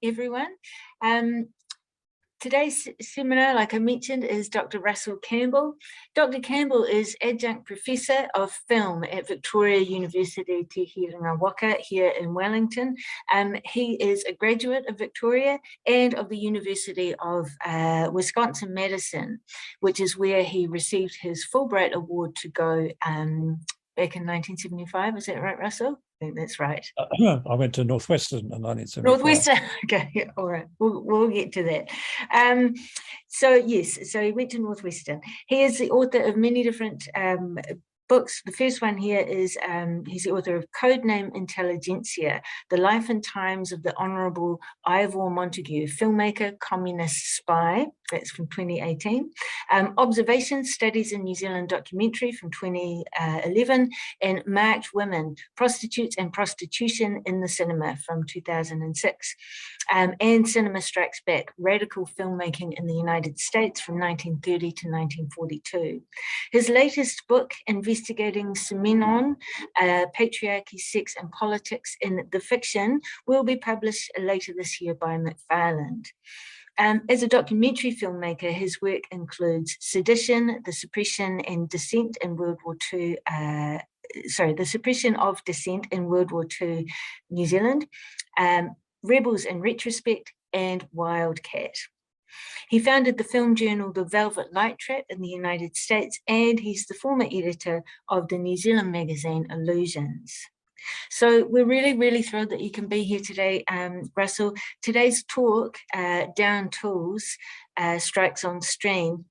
everyone. Today's seminar, like I mentioned, is Dr. Russell Campbell. Dr. Campbell is Adjunct Professor of Film at Victoria University Te Herenga Waka here in Wellington. He is a graduate of Victoria and of the University of Wisconsin-Madison, which is where he received his Fulbright Award to go back in 1975. Is that right, Russell? I think that's right. I went to Northwestern in 1975. Northwestern, okay, yeah, all right, we'll get to that. So he went to Northwestern. He is the author of many different books. The first one here is he's the author of Codename Intelligentsia, The Life and Times of the Honourable Ivor Montagu, Filmmaker, Communist Spy. That's from 2018. Observations, Studies in New Zealand Documentary from 2011, and Marked Women, Prostitutes and Prostitution in the Cinema from 2006. And Cinema Strikes Back, Radical Filmmaking in the United States from 1930 to 1942. His latest book, Investigating Simenon, Patriarchy, Sex and Politics in the Fiction, will be published later this year by McFarland. As a documentary filmmaker, his work includes Sedition, the Suppression and Dissent in World War II, the Suppression of Dissent in World War II New Zealand, Rebels in Retrospect, and Wildcat. He founded the film journal The Velvet Light Trap in the United States, and he's the former editor of the New Zealand magazine Illusions. So we're really, really thrilled that you can be here today, Russell. Today's talk, Down Tools, Strikes on Screen.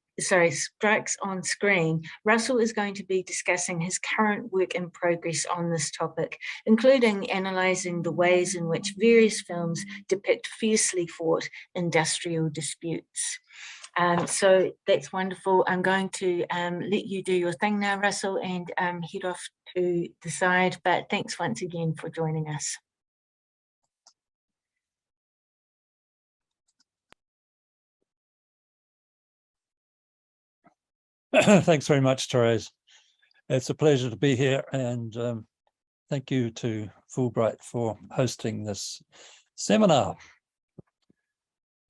Russell is going to be discussing his current work in progress on this topic, including analysing the ways in which various films depict fiercely fought industrial disputes. So that's wonderful. I'm going to let you do your thing now, Russell, and head off to the side, but thanks once again for joining us. Thanks very much, Therese. It's a pleasure to be here, and thank you to Fulbright for hosting this seminar.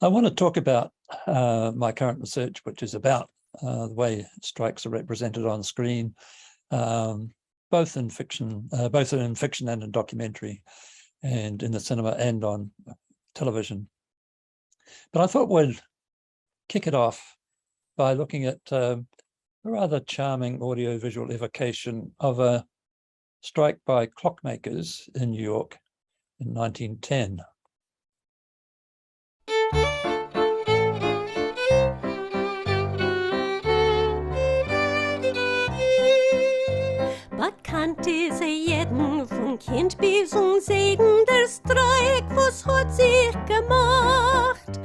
I want to talk about my current research, which is about the way strikes are represented on screen, both in fiction and in documentary, and in the cinema and on television. But I thought we'd kick it off by looking at a rather charming audiovisual evocation of a strike by clockmakers in New York in 1910. Kannte sie jeden von Kind bis zum Segen, der Streik, was hat sich gemacht?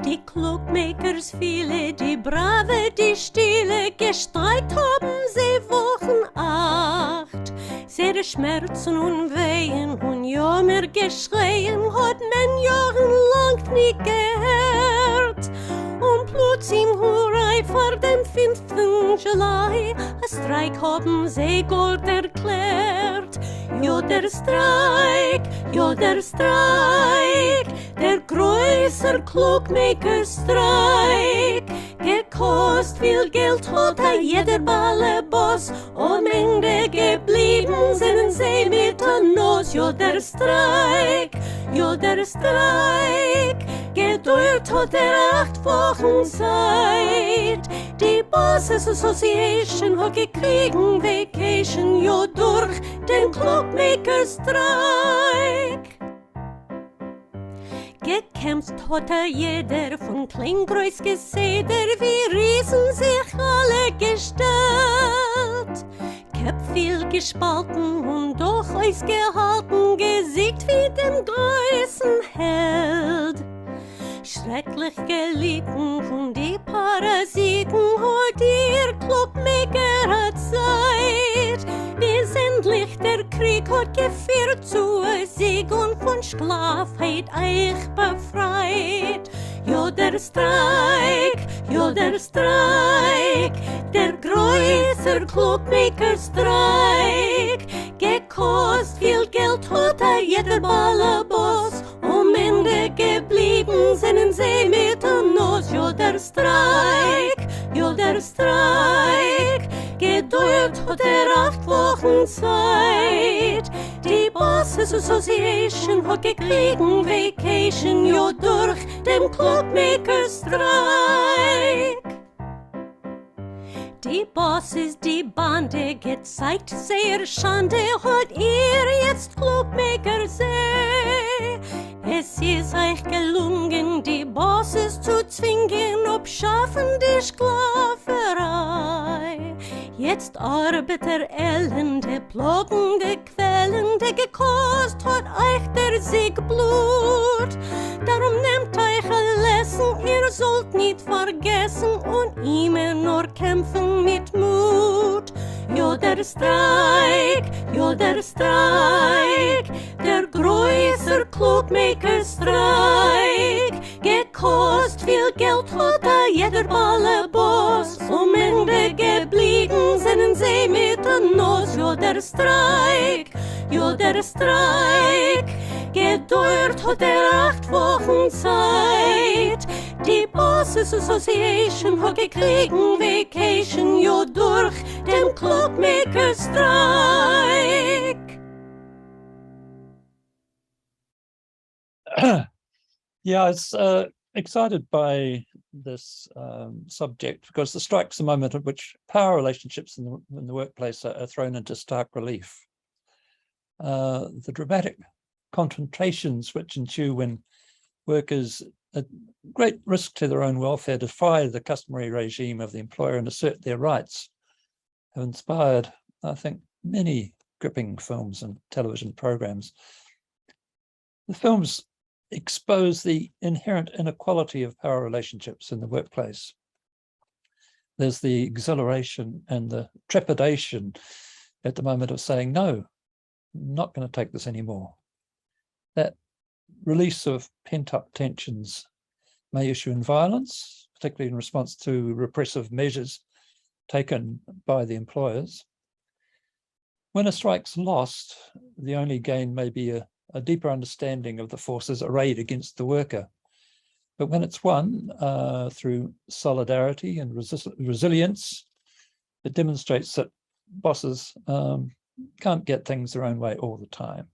Die Clockmakers viele, die Brave, die Stille, gestreikt haben sie Wochen 8. Sehr Schmerzen und Wehen und Jammer Geschreien hat man jahrelang nicht gehört. Und plötzlich Hurra vor dem 5. Juli, a Streik haben sie Gold erklärt. Ja, der Streik, der größere Clockmaker-Streik. Gekost viel Geld hat jeder Balleboss, am Ende geblieben sind sie mit der Nuss. Ja, der Streik, gedauert hat 8 Wochen Zeit. Die Bosses Association hat gekriegen Vacation, ja, durch den Clockmaker-Streik. Gekämpft hat jeder von Kleingröß Geseder, wie Riesen sich alle gestellt. Köpf viel gespalten und doch ausgehalten, gesiegt wie dem größten Held. Schrecklich gelitten von die Parasiten hat ihr Clockmaker Zeit. Bis endlich der Krieg hat geführt zu Sieg und von Sklavheit euch befreit. Ja, der Streik, der größere Clockmaker-Streik. Gekost viel Geld hat jeder Balleboss, am Ende geblieben Streik, ja der Streik. Geduld hat 8 Wochen Zeit. Die Bosses Association hat gekriegen Vacation, ja durch dem Clockmaker-Streik. Die Bosses, die Bande gezeigt, sehr Schande hat ihr jetzt Clockmaker sei. Es ist euch gelungen, die Bosses zu zwingen, abschaffen die Sklaverei. Jetzt Arbeiter elende, plagende, quälende, gekost hat euch der Sieg Blut. Darum nehmt euch ein Lesson, ihr sollt nicht vergessen und immer nur kämpfen mit Mut. Ja, der Streik, der größer Clockmaker-Streik. Gekost viel Geld hat jeder Ballerboss. Am Ende geblieben sind sie mit der Nuss. Ja, der Streik, gedauert hat 8 Wochen Zeit. Die Bosses Association hat gekriegen Vacation, ja durch den Clockmaker-Streik. Yeah, I was excited by this subject because the strike's a moment at which power relationships in the workplace are thrown into stark relief. The dramatic confrontations which ensue when workers at great risk to their own welfare defy the customary regime of the employer and assert their rights have inspired, I think, many gripping films and television programs. The films expose the inherent inequality of power relationships in the workplace. There's the exhilaration and the trepidation at the moment of saying, no, I'm not going to take this anymore. That release of pent-up tensions may issue in violence, particularly in response to repressive measures taken by the employers. When a strike's lost, the only gain may be a deeper understanding of the forces arrayed against the worker. But when it's won through solidarity and resilience, it demonstrates that bosses can't get things their own way all the time.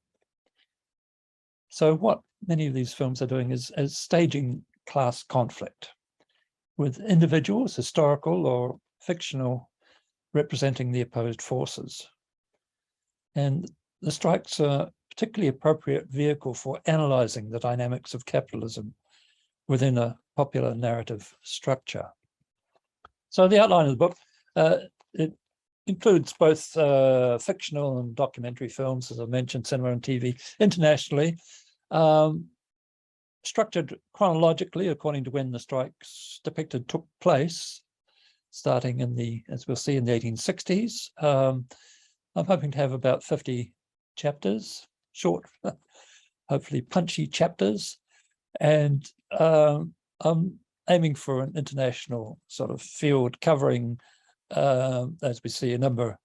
So what many of these films are doing is staging class conflict with individuals, historical or fictional, representing the opposed forces. And the strikes are particularly appropriate vehicle for analysing the dynamics of capitalism within a popular narrative structure. So the outline of the book, it includes both fictional and documentary films, as I mentioned, cinema and TV, internationally, structured chronologically according to when the strikes depicted took place, starting in as we'll see, in the 1860s. I'm hoping to have about 50 chapters, short, hopefully punchy chapters, and I'm aiming for an international sort of field covering, as we see, a number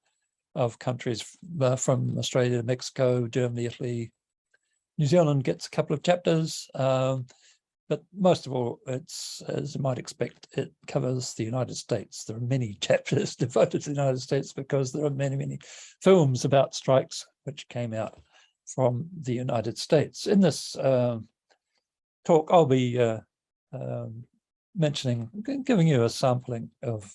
of countries from Australia to Mexico, Germany, Italy. New Zealand gets a couple of chapters, but most of all, it's, as you might expect, it covers the United States. There are many chapters devoted to the United States because there are many, many films about strikes which came out from the United States. In this talk, I'll be giving you a sampling of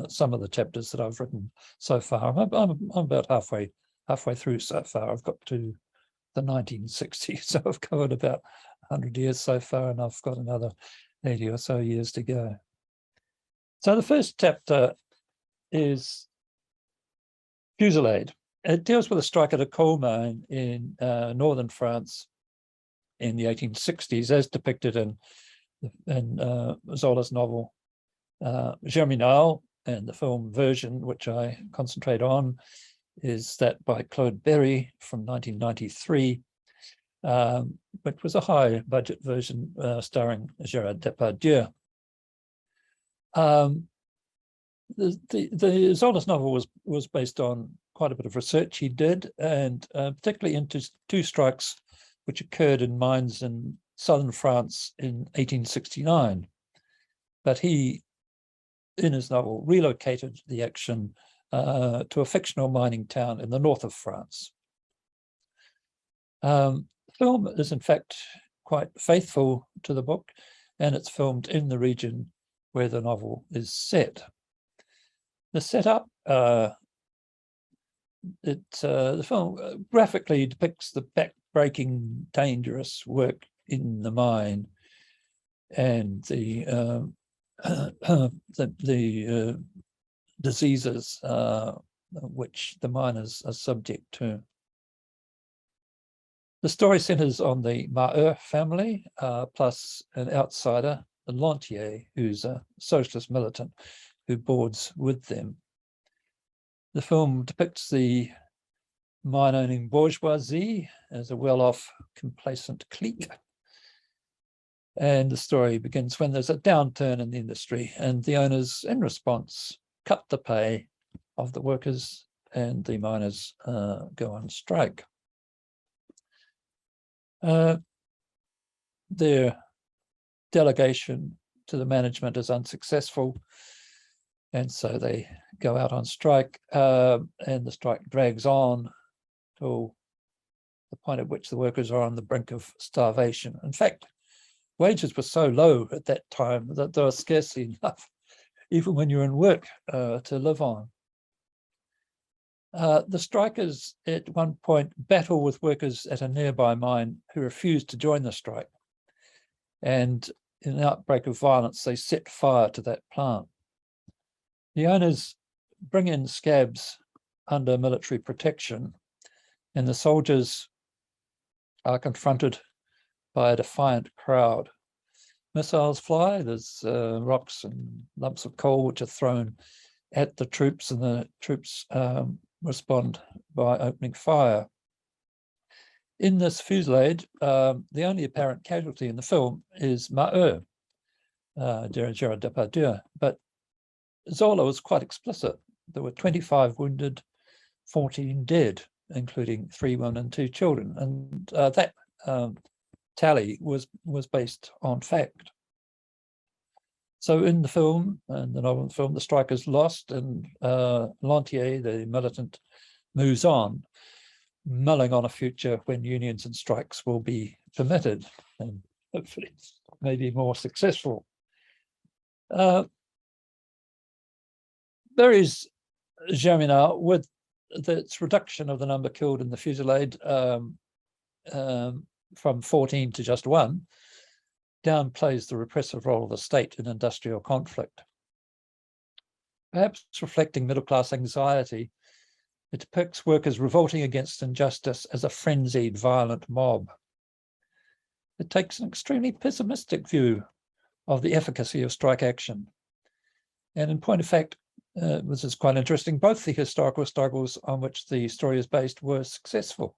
some of the chapters that I've written so far. I'm about halfway through so far. I've got to the 1960s, so I've covered about 100 years so far, and I've got another 80 or so years to go. So the first chapter is Fusillade. It deals with a strike at a coal mine in northern France in the 1860s, as depicted in Zola's novel Germinal, and the film version, which I concentrate on, is that by Claude Berry from 1993, which was a high budget version starring Gerard Depardieu. The Zola's novel was based on quite a bit of research he did, and particularly into 2 strikes which occurred in mines in southern France in 1869. But he in his novel, relocated the action to a fictional mining town in the north of France. The film is in fact quite faithful to the book, and it's filmed in the region where the novel is set. The setup, the film graphically depicts the back-breaking, dangerous work in the mine and the diseases which the miners are subject to. The story centers on the Maheu family, plus an outsider, Lantier, who's a socialist militant who boards with them. The film depicts the mine-owning bourgeoisie as a well-off, complacent clique. And the story begins when there's a downturn in the industry and the owners, in response, cut the pay of the workers and the miners go on strike. Their delegation to the management is unsuccessful, and so they go out on strike, and the strike drags on till the point at which the workers are on the brink of starvation. In fact, wages were so low at that time that there was scarcely enough, even when you're in work, to live on. The strikers at one point battle with workers at a nearby mine who refuse to join the strike. And in an outbreak of violence, they set fire to that plant. The owners bring in scabs under military protection, and the soldiers are confronted by a defiant crowd. Missiles fly, there's rocks and lumps of coal which are thrown at the troops, and the troops respond by opening fire. In this fusillade, the only apparent casualty in the film is Maheu, Gerard Depardieu, but Zola was quite explicit. There were 25 wounded, 14 dead, including 3 women and 2 children, and that tally was based on fact. So in the film, and the novel film, the strikers lost, and Lantier, the militant, moves on, mulling on a future when unions and strikes will be permitted, and hopefully maybe more successful. There is Germinal, with its reduction of the number killed in the fusillade from 14 to just 1, downplays the repressive role of the state in industrial conflict. Perhaps reflecting middle-class anxiety, it depicts workers revolting against injustice as a frenzied, violent mob. It takes an extremely pessimistic view of the efficacy of strike action. And in point of fact, this is quite interesting, both the historical struggles on which the story is based were successful.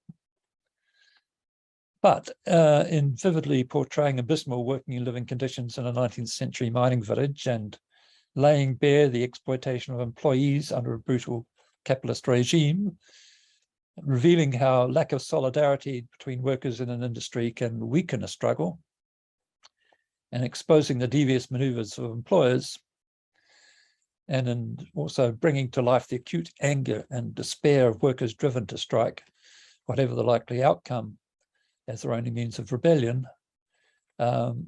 But in vividly portraying abysmal working and living conditions in a 19th century mining village and laying bare the exploitation of employees under a brutal capitalist regime, revealing how lack of solidarity between workers in an industry can weaken a struggle, and exposing the devious maneuvers of employers, and also bringing to life the acute anger and despair of workers driven to strike, whatever the likely outcome, as their only means of rebellion.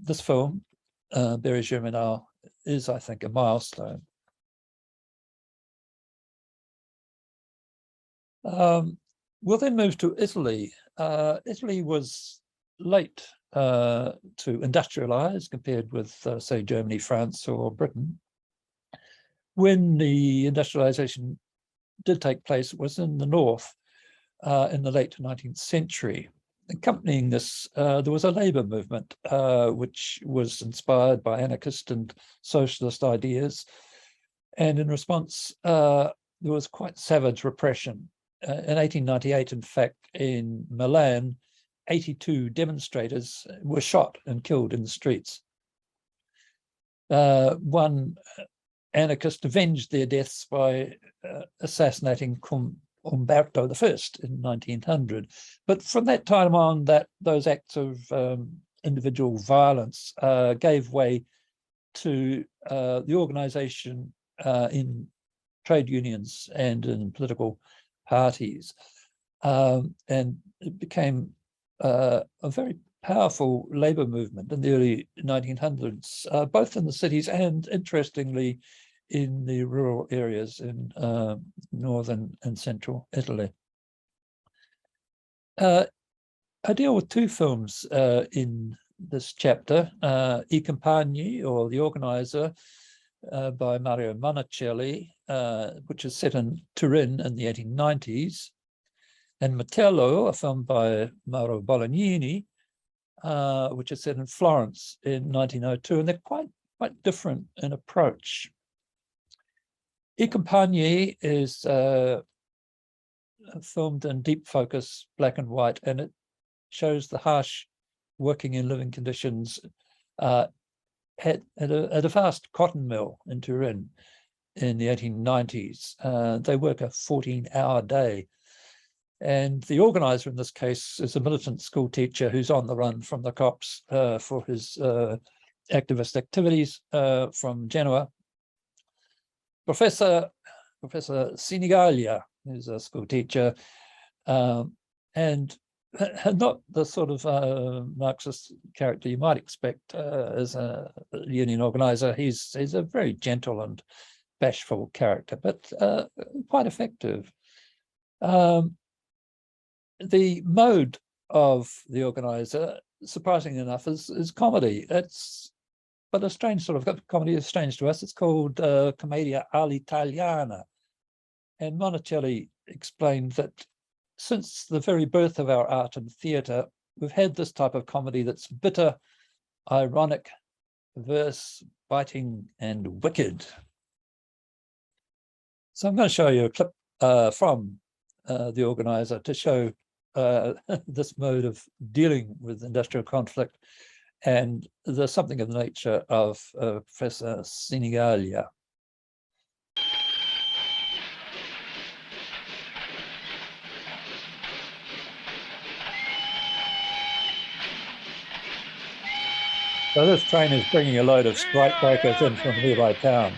This film, Berry Germinal, is, I think, a milestone. We'll then move to Italy. Italy was late to industrialize compared with, say, Germany, France, or Britain. When the industrialization did take place, it was in the north in the late 19th century. Accompanying this, there was a labor movement which was inspired by anarchist and socialist ideas. And in response, there was quite savage repression. In 1898, in fact, in Milan, 82 demonstrators were shot and killed in the streets. One anarchist avenged their deaths by assassinating Umberto I in 1900. But from that time on, those acts of individual violence gave way to the organization in trade unions and in political parties. And it became a very powerful labor movement in the early 1900s, both in the cities and, interestingly, in the rural areas in northern and central Italy. I deal with two films in this chapter, I Compagni, or The Organizer, by Mario Monicelli, which is set in Turin in the 1890s, and Metello, a film by Mauro Bolognini, which is set in Florence in 1902, and they're quite different in approach. I Compagni is filmed in deep focus, black and white, and it shows the harsh working and living conditions at a vast cotton mill in Turin in the 1890s. They work a 14-hour day. And the organizer in this case is a militant school teacher who's on the run from the cops for his activist activities from Genoa. Professor Sinigalia is a school teacher, and not the sort of Marxist character you might expect as a union organizer. He's a very gentle and bashful character, but quite effective. The mode of the organizer, surprisingly enough, is comedy. But a strange sort of comedy is strange to us. It's called Commedia all'Italiana. And Monicelli explained that since the very birth of our art and theatre, we've had this type of comedy that's bitter, ironic, perverse, biting, and wicked. So I'm going to show you a clip from The Organizer to show this mode of dealing with industrial conflict and there's something of the nature of Professor Sinigalia. So this train is bringing a load of strikebreakers in from a nearby town.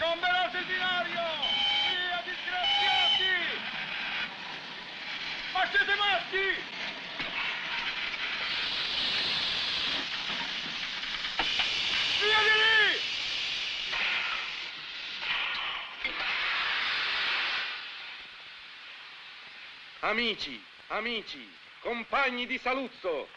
Amici, compagni di Saluzzo,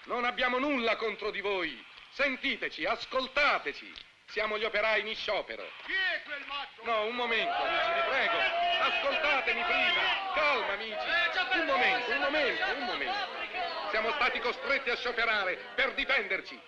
non abbiamo nulla contro di voi. Sentiteci, ascoltateci. Siamo gli operai in sciopero. Chi è quel matto? No, un momento, amici, vi prego. Ascoltatemi prima. Calma, amici. Un momento. Siamo stati costretti a scioperare per difenderci.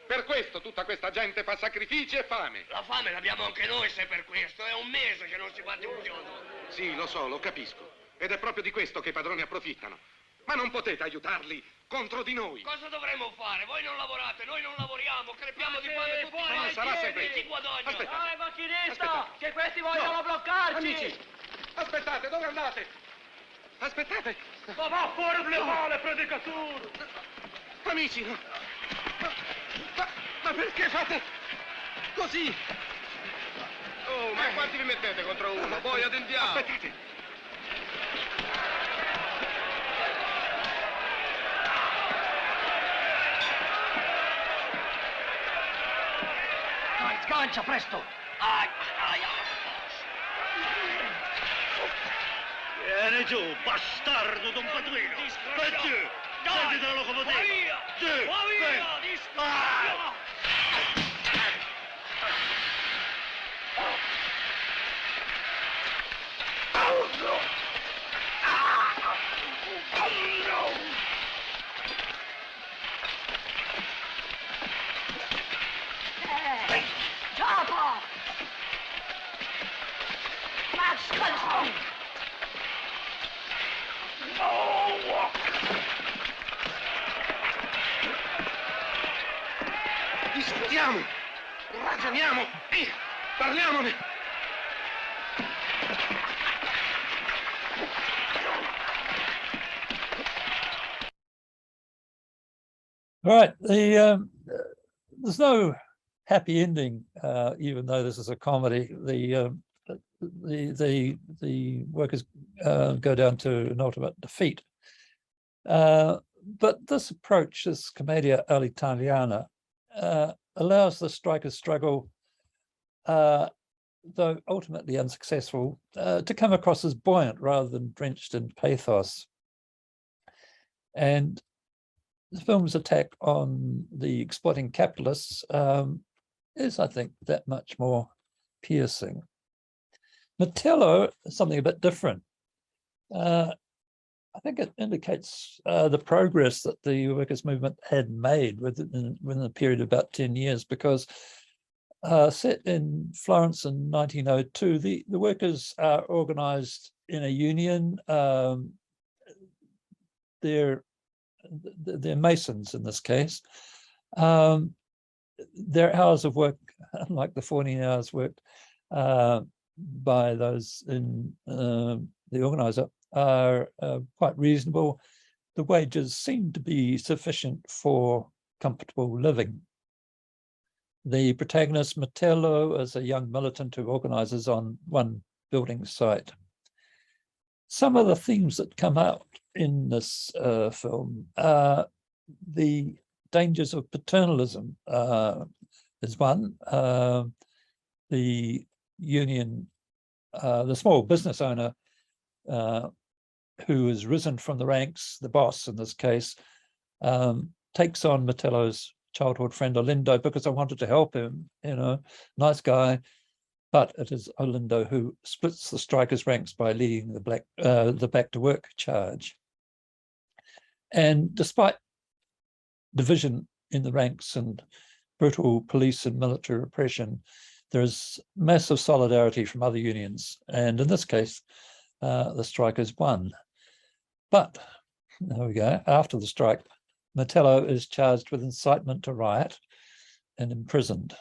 Per questo tutta questa gente fa sacrifici e fame. La fame l'abbiamo anche noi, se per questo. È un mese che non si batte un chiodo. Sì, lo so, lo capisco. Ed è proprio di questo che i padroni approfittano. Ma non potete aiutarli contro di noi. Cosa dovremmo fare? Voi non lavorate, noi non lavoriamo, crepiamo di fame tutti Ma non sarà sempre... Chi guadagna? Aspettate. macchinista, che questi vogliono bloccarci! Amici, aspettate, dove andate? Aspettate. Ma va fuori le male, predicatur! Amici, no. Ma perché fate così? Oh, ma quanti vi mettete contro uno? Boia del diavolo! Aspettate. Sgancia, presto! Vieni giù, bastardo Don Padrino! E giù! Sentite la locomotiva! Giù! Discutiamo, ragioniamo e parliamone. Right, there's no happy ending, even though this is a comedy. The workers go down to an ultimate defeat. But this approach, this commedia all'italiana, allows the strikers' struggle, though ultimately unsuccessful, to come across as buoyant rather than drenched in pathos. And the film's attack on the exploiting capitalists is, I think, that much more piercing. Metello is something a bit different. I think it indicates the progress that the workers' movement had made within a period of about 10 years, because set in Florence in 1902, the workers are organized in a union. They're masons in this case. Their hours of work, unlike the 14 hours worked by those in the organizer, are quite reasonable. The wages seem to be sufficient for comfortable living. The protagonist, Metello, is a young militant who organizes on one building site. Some of the themes that come out in this film, the dangers of paternalism is one. The union, the small business owner who has risen from the ranks, the boss in this case, takes on Metello's childhood friend Olindo because I wanted to help him, nice guy. But it is Olindo who splits the strikers' ranks by leading the back to work charge. And despite division in the ranks and brutal police and military repression, there is massive solidarity from other unions. And in this case, the strikers won. But there we go. After the strike, Metello is charged with incitement to riot and imprisoned.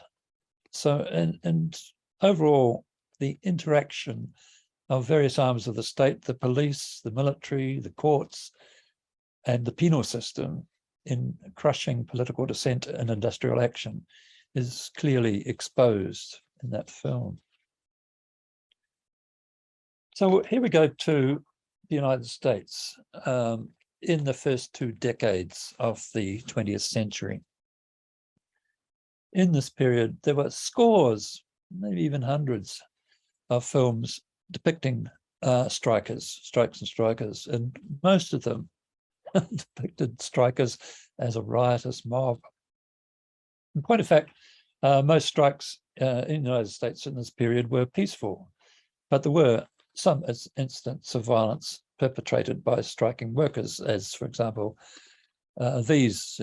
So, and overall, the interaction of various arms of the state, the police, the military, the courts, and the penal system in crushing political dissent and industrial action is clearly exposed in that film. So here we go to the United States in the first 2 decades of the 20th century. In this period, there were scores, maybe even hundreds of films depicting strikes and strikers, and most of them depicted strikers as a riotous mob. In point of fact, most strikes in the United States in this period were peaceful, but there were some incidents of violence perpetrated by striking workers, as, for example, these.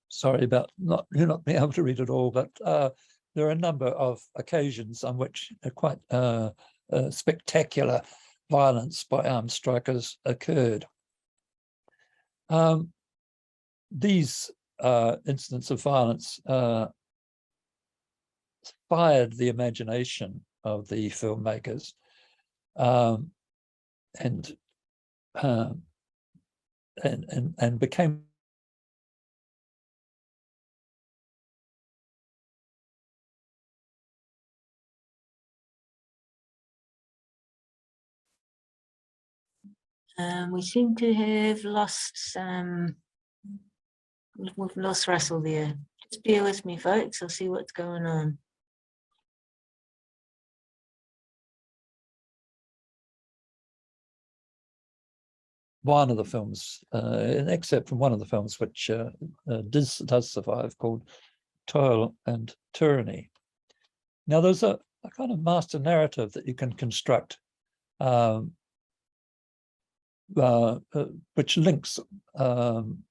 Sorry about not being able to read it all, but there are a number of occasions on which quite spectacular violence by armed strikers occurred. These incidents of violence fired the imagination of the filmmakers and became we seem to have lost we've lost Russell there. Just bear with me, folks. I'll see what's going on. one of the films, an excerpt from one of the films which does survive, called Toil and Tyranny. Now, there's a kind of master narrative that you can construct which links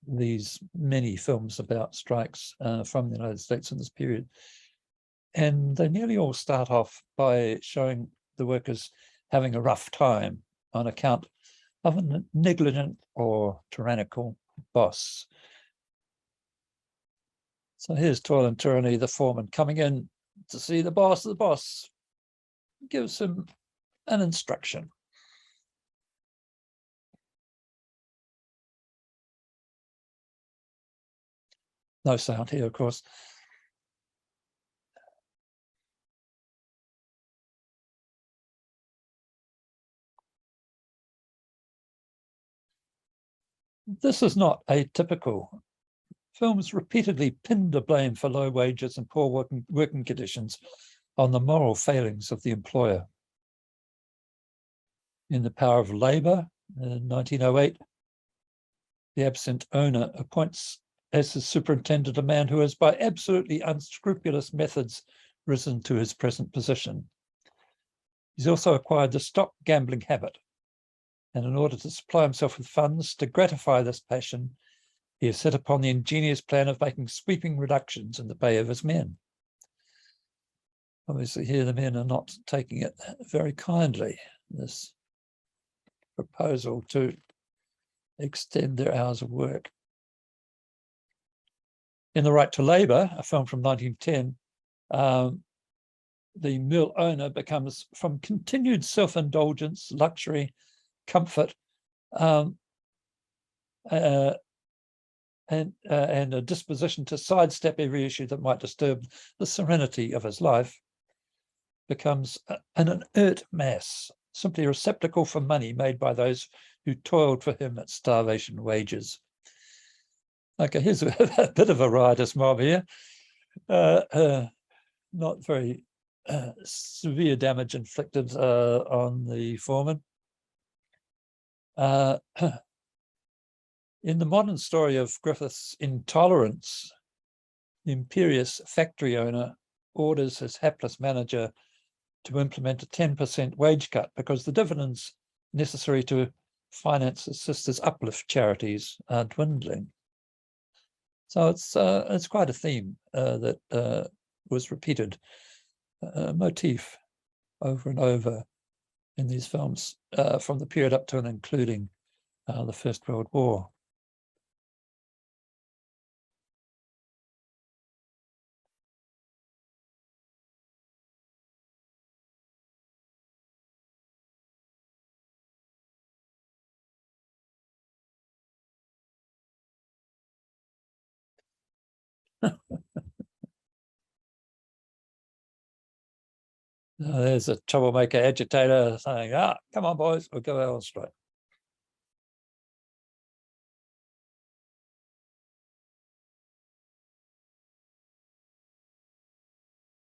these many films about strikes from the United States in this period. And they nearly all start off by showing the workers having a rough time on account of a negligent or tyrannical boss. So here's Toil and Tyranny, the foreman coming in to see the boss. The boss gives him an instruction. No sound here, of course. This is not atypical. Films repeatedly pinned the blame for low wages and poor working conditions on the moral failings of the employer. In The Power of Labour, in 1908, the absent owner appoints as his superintendent a man who has by absolutely unscrupulous methods risen to his present position. He's also acquired the stock gambling habit, and in order to supply himself with funds to gratify this passion, he has set upon the ingenious plan of making sweeping reductions in the pay of his men. Obviously here the men are not taking it very kindly, this proposal to extend their hours of work. In The Right to Labour, a film from 1910, the mill owner becomes, from continued self-indulgence, luxury, comfort, and a disposition to sidestep every issue that might disturb the serenity of his life, becomes an inert mass, simply a receptacle for money made by those who toiled for him at starvation wages. Okay, here's a bit of a riotous mob here. Not very severe damage inflicted on the foreman. In the modern story of Griffith's Intolerance, the imperious factory owner orders his hapless manager to implement a 10% wage cut because the dividends necessary to finance his sister's uplift charities are dwindling. So it's quite a theme that was repeated, a motif over and over in these films from the period up to and including the First World War. There's a troublemaker agitator saying, come on, boys, we'll go out on strike.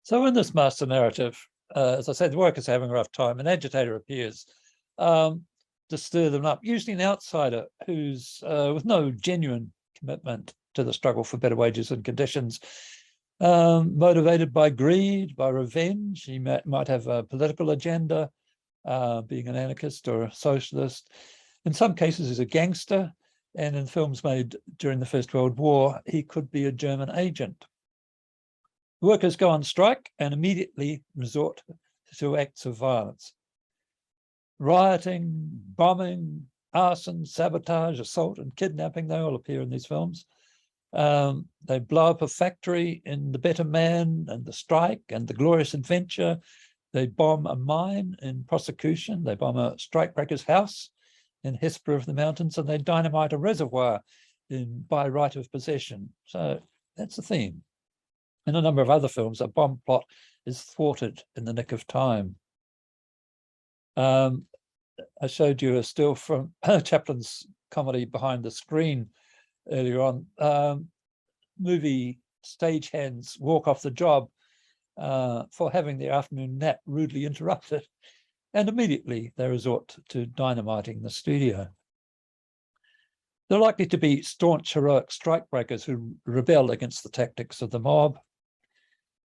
So in this master narrative, as I said, the workers are having a rough time. An agitator appears to stir them up, usually an outsider who's with no genuine commitment to the struggle for better wages and conditions, motivated by greed, by revenge. He might have a political agenda, being an anarchist or a socialist. In some cases, he's a gangster, and in films made during the First World War, he could be a German agent. Workers go on strike and immediately resort to acts of violence. Rioting, bombing, arson, sabotage, assault, and kidnapping, they all appear in these films. They blow up a factory in The Better Man and The Strike and The Glorious Adventure. They bomb a mine in Prosecution. They bomb a strikebreaker's house in Hesper of the Mountains, and they dynamite a reservoir in By Right of Possession. So that's the theme. In a number of other films, a bomb plot is thwarted in the nick of time. I showed you a still from Chaplin's comedy Behind the Screen earlier on. Movie stagehands walk off the job for having their afternoon nap rudely interrupted, and immediately they resort to dynamiting the studio. They're likely to be staunch, heroic strikebreakers who rebel against the tactics of the mob.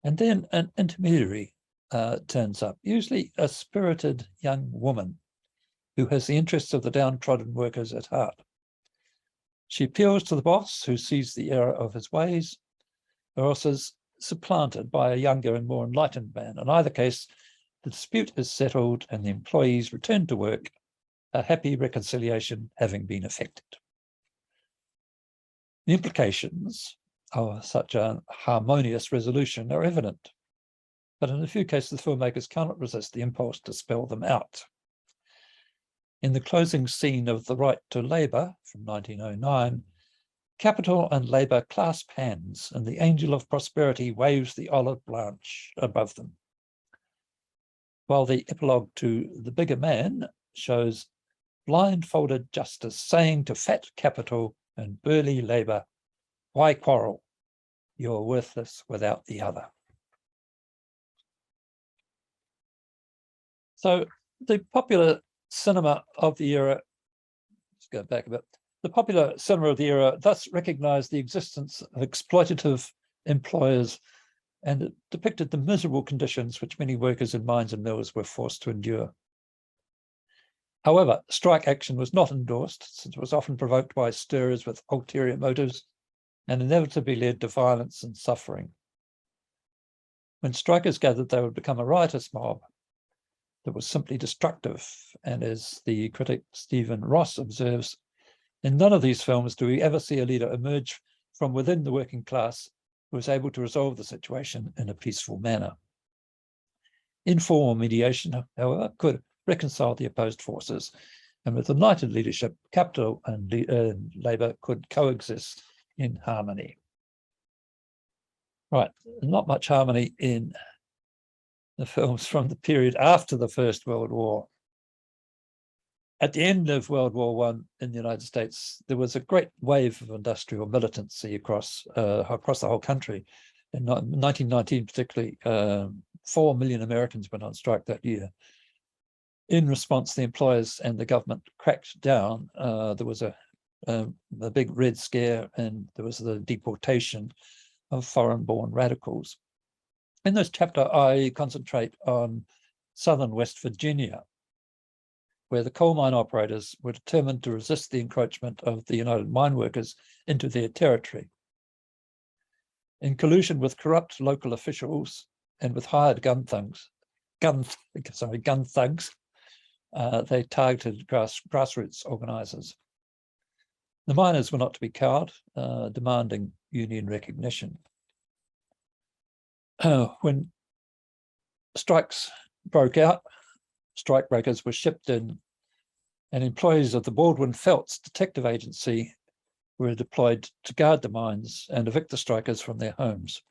And then an intermediary turns up, usually a spirited young woman who has the interests of the downtrodden workers at heart. She appeals to the boss, who sees the error of his ways, or else is supplanted by a younger and more enlightened man. In either case, the dispute is settled and the employees return to work, a happy reconciliation having been effected. The implications of such a harmonious resolution are evident, but in a few cases, the filmmakers cannot resist the impulse to spell them out. In the closing scene of The Right to Labour from 1909, capital and labour clasp hands and the angel of prosperity waves the olive branch above them. While the epilogue to The Bigger Man shows blindfolded justice saying to fat capital and burly labour, why quarrel? You're worthless without the other. So the popular cinema of the era, let's go back a bit, the popular cinema of the era thus recognised the existence of exploitative employers, and it depicted the miserable conditions which many workers in mines and mills were forced to endure. However, strike action was not endorsed, since it was often provoked by stirrers with ulterior motives and inevitably led to violence and suffering. When strikers gathered, they would become a riotous mob that was simply destructive, and as the critic Stephen Ross observes, in none of these films do we ever see a leader emerge from within the working class who was able to resolve the situation in a peaceful manner. Informal mediation, however, could reconcile the opposed forces, and with united leadership, capital and labour could coexist in harmony. Right, not much harmony in the films from the period after the First World War. At the end of World War I in the United States, there was a great wave of industrial militancy across the whole country. In 1919 particularly, 4 million Americans went on strike that year. In response, the employers and the government cracked down. There was a big Red Scare, and there was the deportation of foreign-born radicals. In this chapter, I concentrate on southern West Virginia, where the coal mine operators were determined to resist the encroachment of the United Mine Workers into their territory. In collusion with corrupt local officials and with hired gun thugs, they targeted grassroots organisers. The miners were not to be cowed, demanding union recognition. When strikes broke out, strikebreakers were shipped in, and employees of the Baldwin Felts Detective Agency were deployed to guard the mines and evict the strikers from their homes.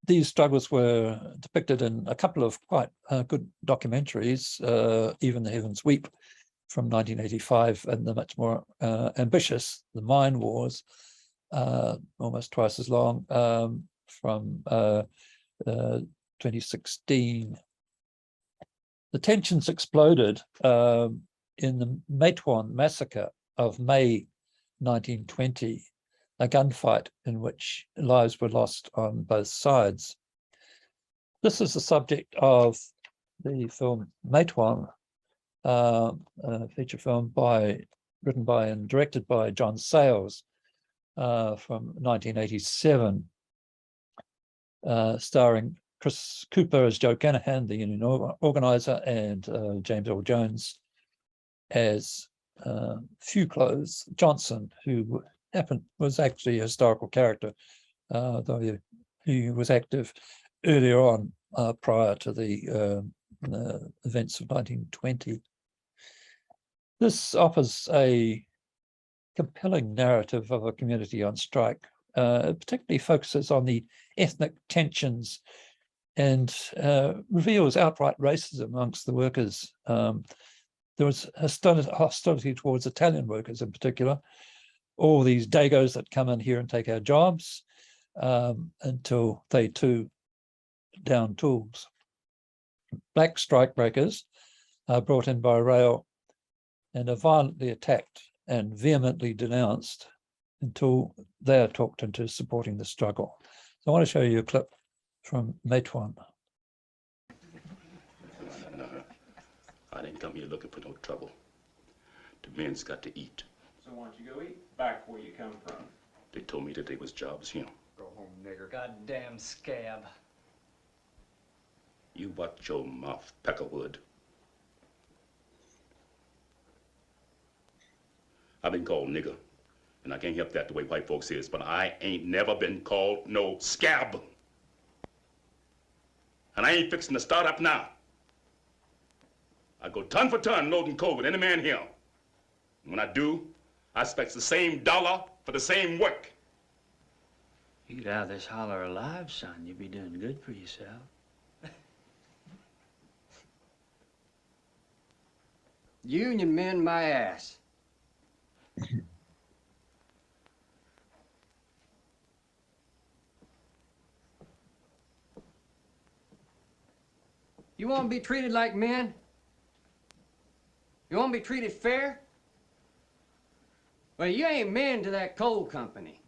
These struggles were depicted in a couple of quite good documentaries, Even the Heavens Weep from 1985, and the much more ambitious The Mine Wars, almost twice as long, from 2016. The tensions exploded in the Matewan massacre of May 1920, a gunfight in which lives were lost on both sides. This is the subject of the film Matewan, a feature film written by and directed by John Sayles from 1987, starring Chris Cooper as Joe Canahan, the union organizer, and James Earl Jones as Fewclothes Johnson, who was actually a historical character, though he was active earlier on prior to the events of 1920. This offers a compelling narrative of a community on strike. It particularly focuses on the ethnic tensions and reveals outright racism amongst the workers. There was hostility towards Italian workers in particular, all these Dagos that come in here and take our jobs until they too down tools. Black strikebreakers are brought in by rail and are violently attacked and vehemently denounced until they are talked into supporting the struggle. So I want to show you a clip from Matewan. No, I didn't come here looking for no trouble. The men's got to eat. So why don't you go eat back where you come from? They told me that they was jobs here. Go home, nigger. Goddamn scab. You watch your mouth, Peckerwood. I've been called nigger, and I can't help that the way white folks is, but I ain't never been called no scab. And I ain't fixing to start up now. I go ton for ton loading coal with any man here. And when I do, I expect the same dollar for the same work. You get out of this holler alive, son, you'll be doing good for yourself. Union men my ass. You want to be treated like men? You want to be treated fair? Well, you ain't men to that coal company.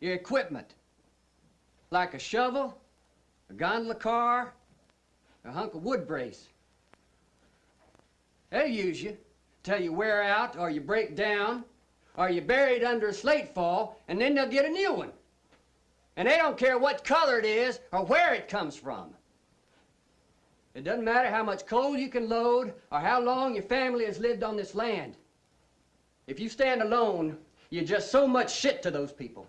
Your equipment, like a shovel, a gondola car, a hunk of wood brace. They'll use you till you wear out or you break down or you're buried under a slate fall, and then they'll get a new one. And they don't care what color it is or where it comes from. It doesn't matter how much coal you can load or how long your family has lived on this land. If you stand alone, you're just so much shit to those people.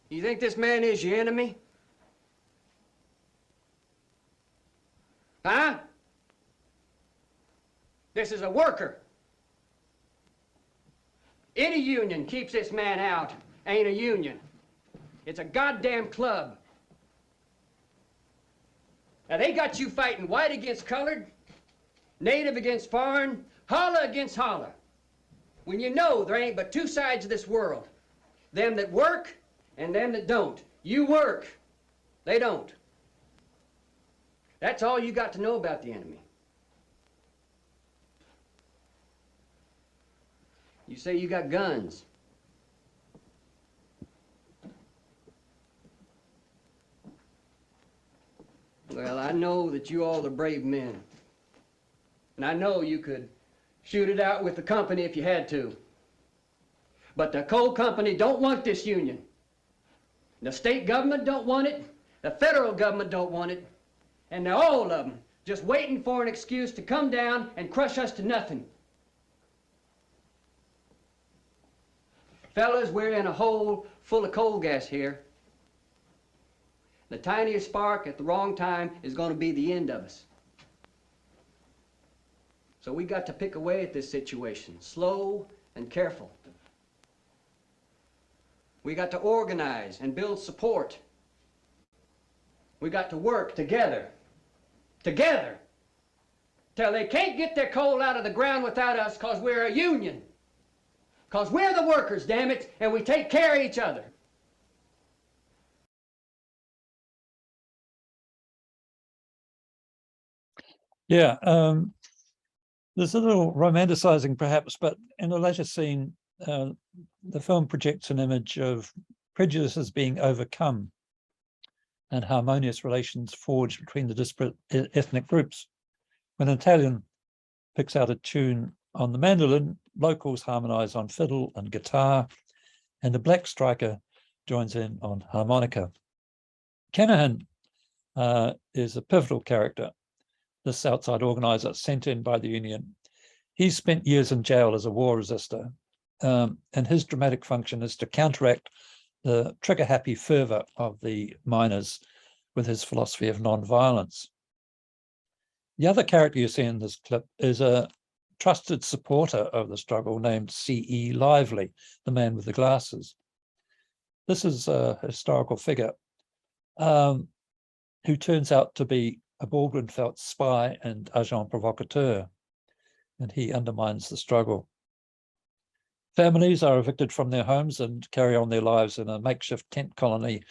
You think this man is your enemy? Huh? This is a worker. Any union keeps this man out ain't a union. It's a goddamn club. Now they got you fighting white against colored, native against foreign, holler against holler. When you know there ain't but two sides of this world, them that work and them that don't. You work, they don't. That's all you got to know about the enemy. You say you got guns. Well, I know that you all are brave men. And I know you could shoot it out with the company if you had to. But the coal company don't want this union. The state government don't want it. The federal government don't want it. And they're all of them just waiting for an excuse to come down and crush us to nothing. Fellas, we're in a hole full of coal gas here. The tiniest spark at the wrong time is going to be the end of us. So we got to pick away at this situation, slow and careful. We got to organize and build support. We got to work together, till they can't get their coal out of the ground without us, because we're a union. Because we're the workers, damn it, and we take care of each other. Yeah, there's a little romanticizing perhaps, but in a later scene, the film projects an image of prejudices being overcome and harmonious relations forged between the disparate ethnic groups. When an Italian picks out a tune on the mandolin, locals harmonize on fiddle and guitar, and a black striker joins in on harmonica. Canahan is a pivotal character, this outside organizer sent in by the Union. He's spent years in jail as a war resister, and his dramatic function is to counteract the trigger-happy fervor of the miners with his philosophy of non-violence. The other character you see in this clip is a trusted supporter of the struggle named C.E. Lively, the man with the glasses. This is a historical figure who turns out to be a Baldwin-Felt spy and agent provocateur, and he undermines the struggle. Families are evicted from their homes and carry on their lives in a makeshift tent colony,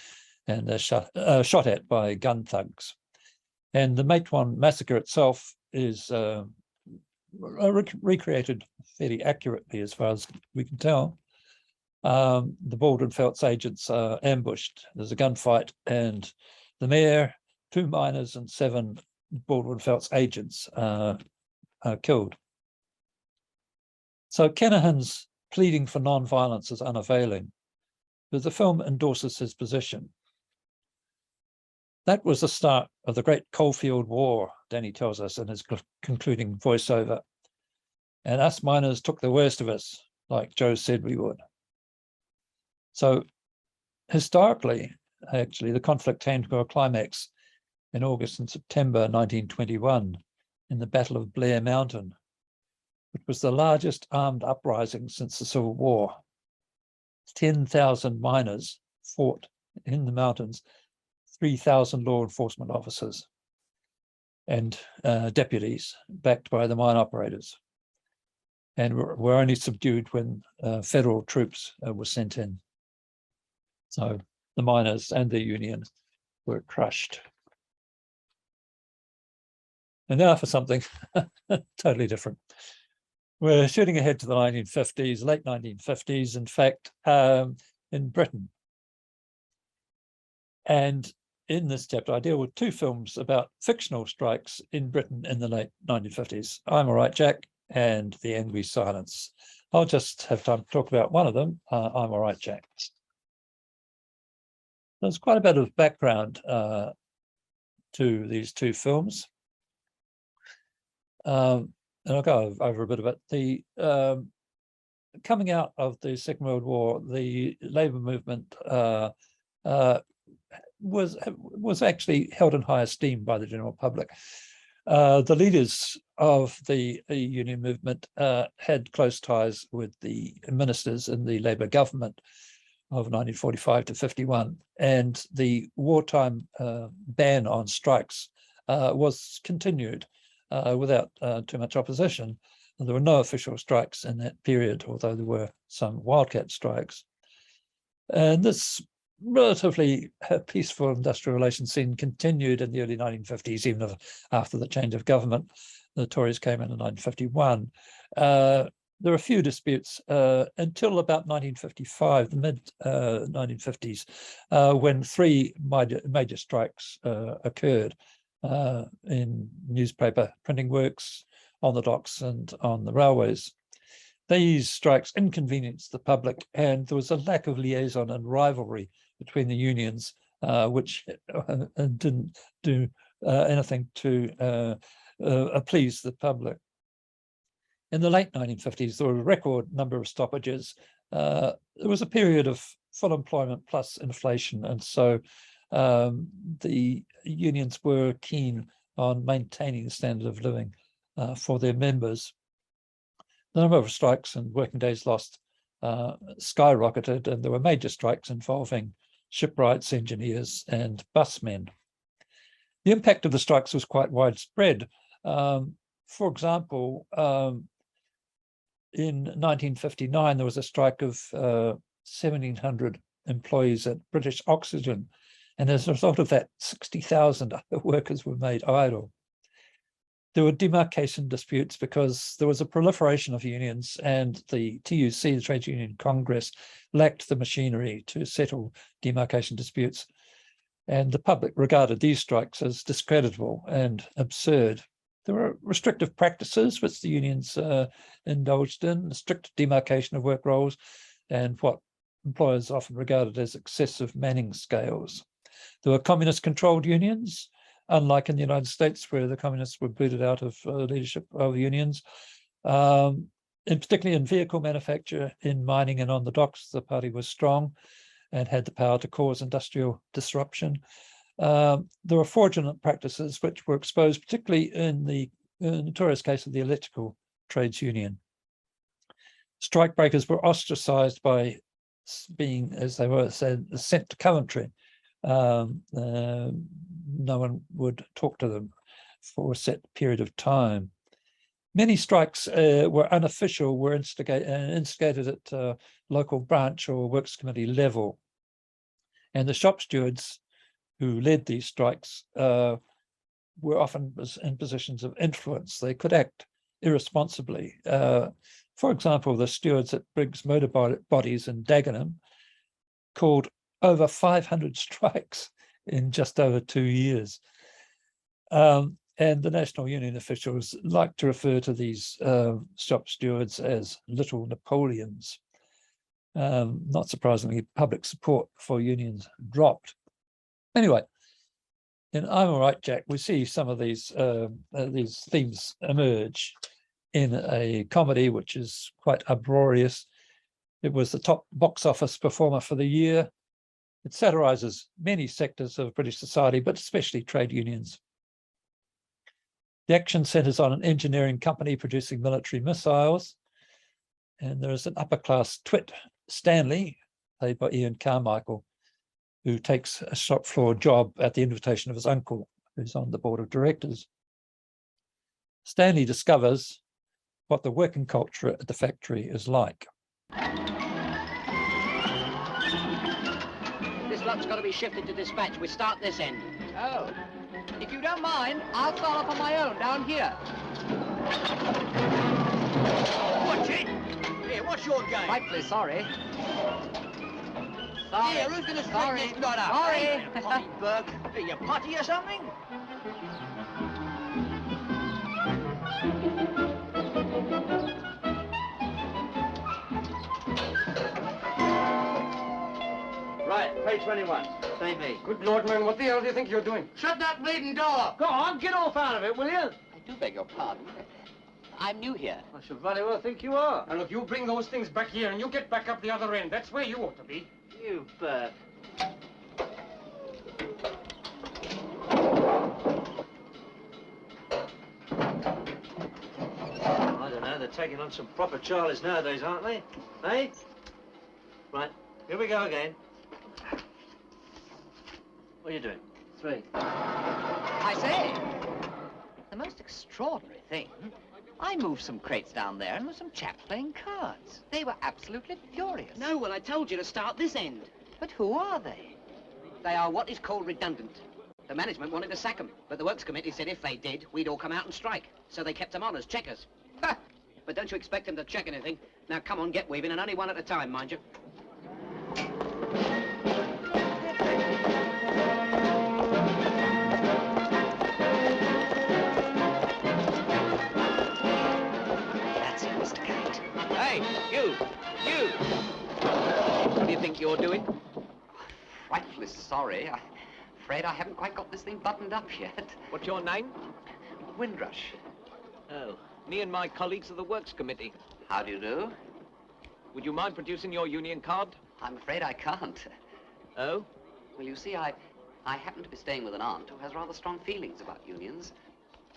and they're shot at by gun thugs. And the Matewan massacre itself is recreated fairly accurately as far as we can tell. The Baldwin-Felts agents are ambushed. There's a gunfight, and the mayor, 2 miners, and 7 Baldwin-Felts agents are killed. So Canahan's pleading for non-violence is unavailing, but the film endorses his position. That was the start of the Great Coalfield War, Danny tells us in his concluding voiceover. And us miners took the worst of us, like Joe said we would. So historically, actually, the conflict came to a climax in August and September 1921 in the Battle of Blair Mountain, which was the largest armed uprising since the Civil War. 10,000 miners fought in the mountains 3,000 law enforcement officers and deputies backed by the mine operators, and were only subdued when federal troops were sent in. So the miners and the union were crushed. And now for something totally different. We're shooting ahead to the 1950s, late 1950s, in fact, in Britain. And in this chapter, I deal with two films about fictional strikes in Britain in the late 1950s. I'm All Right, Jack, and The Angry Silence. I'll just have time to talk about one of them, I'm All Right, Jack. There's quite a bit of background to these two films. And I'll go over a bit of it. The coming out of the Second World War, the labour movement was actually held in high esteem by the general public. The leaders of the union movement had close ties with the ministers in the Labour government of 1945 to 51, and the wartime ban on strikes was continued without too much opposition. And there were no official strikes in that period, although there were some wildcat strikes. And this relatively peaceful industrial relations scene continued in the early 1950s, even after the change of government. The Tories came in 1951. There were a few disputes until about 1955, the mid-1950s, when three major strikes occurred in newspaper printing works, on the docks and on the railways. These strikes inconvenienced the public, and there was a lack of liaison and rivalry between the unions, which didn't do anything to please the public. In the late 1950s, there were a record number of stoppages. There was a period of full employment plus inflation, and so the unions were keen on maintaining the standard of living for their members. The number of strikes and working days lost skyrocketed, and there were major strikes involving shipwrights, engineers, and busmen. The impact of the strikes was quite widespread. For example, in 1959, there was a strike of 1,700 employees at British Oxygen, and as a result of that, 60,000 workers were made idle. There were demarcation disputes because there was a proliferation of unions, and the TUC, the Trade Union Congress, lacked the machinery to settle demarcation disputes. And the public regarded these strikes as discreditable and absurd. There were restrictive practices which the unions indulged in, strict demarcation of work roles, and what employers often regarded as excessive manning scales. There were communist-controlled unions, unlike in the United States, where the communists were booted out of leadership of unions. Particularly in vehicle manufacture, in mining and on the docks, the party was strong and had the power to cause industrial disruption. There were fraudulent practices which were exposed, particularly in the notorious case of the electrical trades union. Strikebreakers were ostracized by being, as they were said, sent to Coventry. No one would talk to them for a set period of time. Many strikes were unofficial, were instigated at local branch or works committee level. And the shop stewards who led these strikes were often in positions of influence. They could act irresponsibly. For example, the stewards at Briggs Motor Bodies in Dagenham called over 500 strikes in just over 2 years. And the National Union officials like to refer to these shop stewards as little Napoleons. Not surprisingly, public support for unions dropped. Anyway, in I'm All Right, Jack, we see some of these themes emerge in a comedy which is quite uproarious. It was the top box office performer for the year. It satirizes many sectors of British society, but especially trade unions. The action centers on an engineering company producing military missiles. And there is an upper-class twit, Stanley, played by Ian Carmichael, who takes a shop floor job at the invitation of his uncle, who's on the board of directors. Stanley discovers what the working culture at the factory is like. This lot's got to be shifted to dispatch. We start this end. Oh. If you don't mind, I'll start off on my own down here. Watch it! Here, what's your game? Frightfully sorry. Here, who's going to straighten this knot up? Sorry. Hey, Potty Burke. Are you potty or something? Right, page 21. Same me. Good Lord, man, what the hell do you think you're doing? Shut that bleeding door! Go on, get off out of it, will you? I do beg your pardon. I'm new here. I should very well think you are. And look, you bring those things back here and you get back up the other end. That's where you ought to be. You Bert. I don't know, they're taking on some proper Charlies nowadays, aren't they? Eh? Right, here we go again. What are you doing? 3. I say, the most extraordinary thing, I moved some crates down there and there were some chaps playing cards. They were absolutely furious. No, well, I told you to start this end. But who are they? They are what is called redundant. The management wanted to sack them, but the works committee said if they did, we'd all come out and strike. So they kept them on as checkers. Ha! But don't you expect them to check anything. Now, come on, get weaving, and only one at a time, mind you. That's it, Mr. Kate. Hey, you! What do you think you're doing? Frightfully sorry. I'm afraid I haven't quite got this thing buttoned up yet. What's your name? Windrush. Oh, me and my colleagues of the Works Committee. How do you do? Would you mind producing your union card? I'm afraid I can't. Oh? Well, you see, I happen to be staying with an aunt who has rather strong feelings about unions.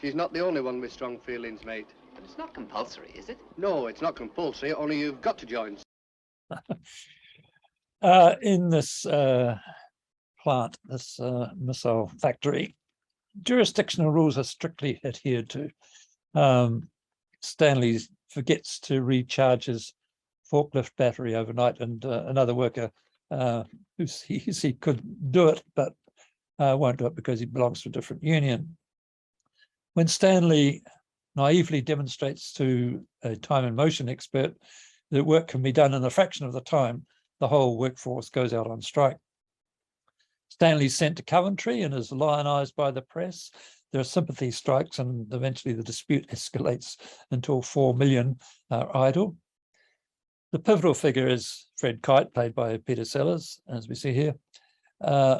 She's not the only one with strong feelings, mate. But it's not compulsory, is it? No, it's not compulsory, only you've got to join. In this plant, this missile factory, jurisdictional rules are strictly adhered to. Stanley forgets to recharge his forklift battery overnight, and another worker who sees he could do it, but won't do it because he belongs to a different union. When Stanley naively demonstrates to a time and motion expert that work can be done in a fraction of the time, the whole workforce goes out on strike. Stanley's sent to Coventry and is lionized by the press. There are sympathy strikes, and eventually the dispute escalates until 4 million are idle. The pivotal figure is Fred Kite, played by Peter Sellers, as we see here,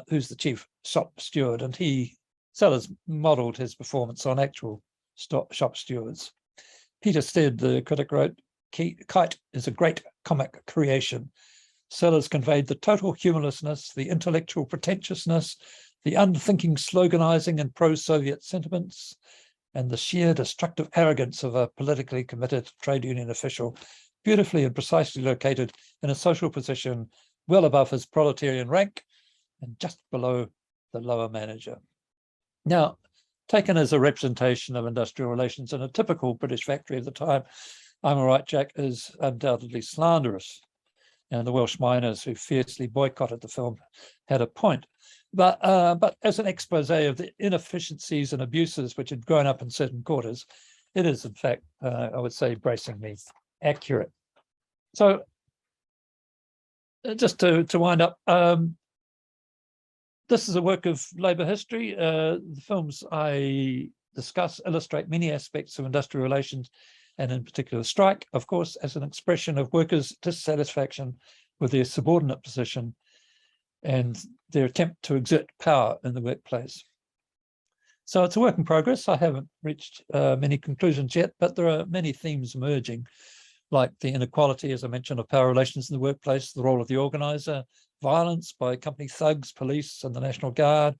who's the chief shop steward, and Sellers modelled his performance on actual shop stewards. Peter Stead, the critic, wrote, "Kite is a great comic creation. Sellers conveyed the total humorlessness, the intellectual pretentiousness, the unthinking sloganizing and pro-Soviet sentiments, and the sheer destructive arrogance of a politically committed trade union official, beautifully and precisely located in a social position well above his proletarian rank and just below the lower manager." Now, taken as a representation of industrial relations in a typical British factory of the time, I'm All Right, Jack is undoubtedly slanderous. And the Welsh miners who fiercely boycotted the film had a point. But as an expose of the inefficiencies and abuses which had grown up in certain quarters, it is, in fact, I would say, bracingly accurate. So just to wind up, this is a work of labour history. The films I discuss illustrate many aspects of industrial relations, and in particular strike, of course, as an expression of workers' dissatisfaction with their subordinate position and their attempt to exert power in the workplace. So it's a work in progress. I haven't reached many conclusions yet, but there are many themes emerging, like the inequality, as I mentioned, of power relations in the workplace, the role of the organizer, violence by company thugs, police and the National Guard,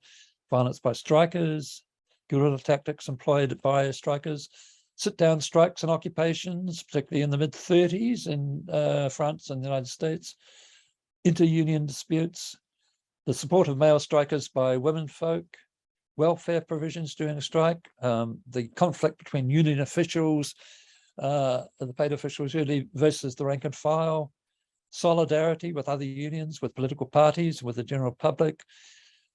violence by strikers, guerrilla tactics employed by strikers, sit-down strikes and occupations, particularly in the mid-30s in France and the United States, inter-union disputes, the support of male strikers by womenfolk, welfare provisions during a strike, the conflict between union officials, the paid officials really versus the rank and file, solidarity with other unions, with political parties, with the general public.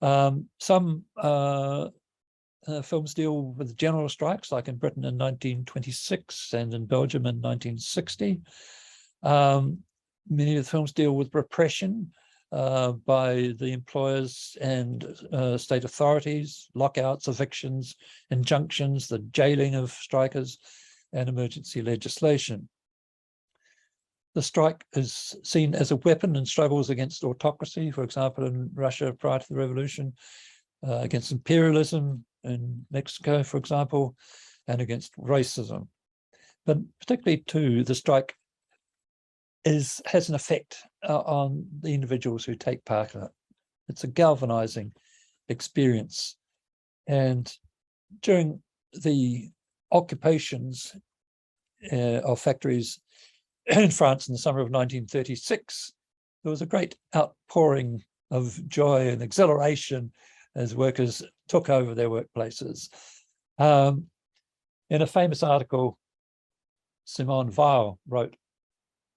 Some films deal with general strikes, like in Britain in 1926 and in Belgium in 1960. Many of the films deal with repression by the employers and state authorities, lockouts, evictions, injunctions, the jailing of strikers, and emergency legislation. The strike is seen as a weapon in struggles against autocracy, for example, in Russia prior to the revolution, against imperialism in Mexico, for example, and against racism. But particularly too, the strike has an effect on the individuals who take part in it. It's a galvanizing experience. And during the occupations of factories in France in the summer of 1936, there was a great outpouring of joy and exhilaration as workers took over their workplaces. In a famous article, Simone Weil wrote,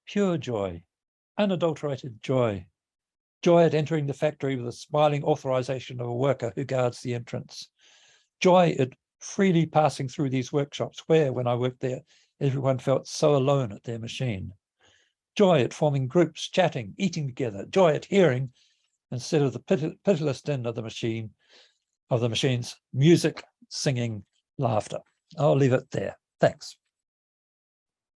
"Pure joy, unadulterated joy, joy at entering the factory with the smiling authorization of a worker who guards the entrance, joy at freely passing through these workshops where, when I worked there, everyone felt so alone at their machine, joy at forming groups, chatting, eating together, joy at hearing, instead of the pitiless din of the machines, music, singing, laughter." I'll leave it there. Thanks.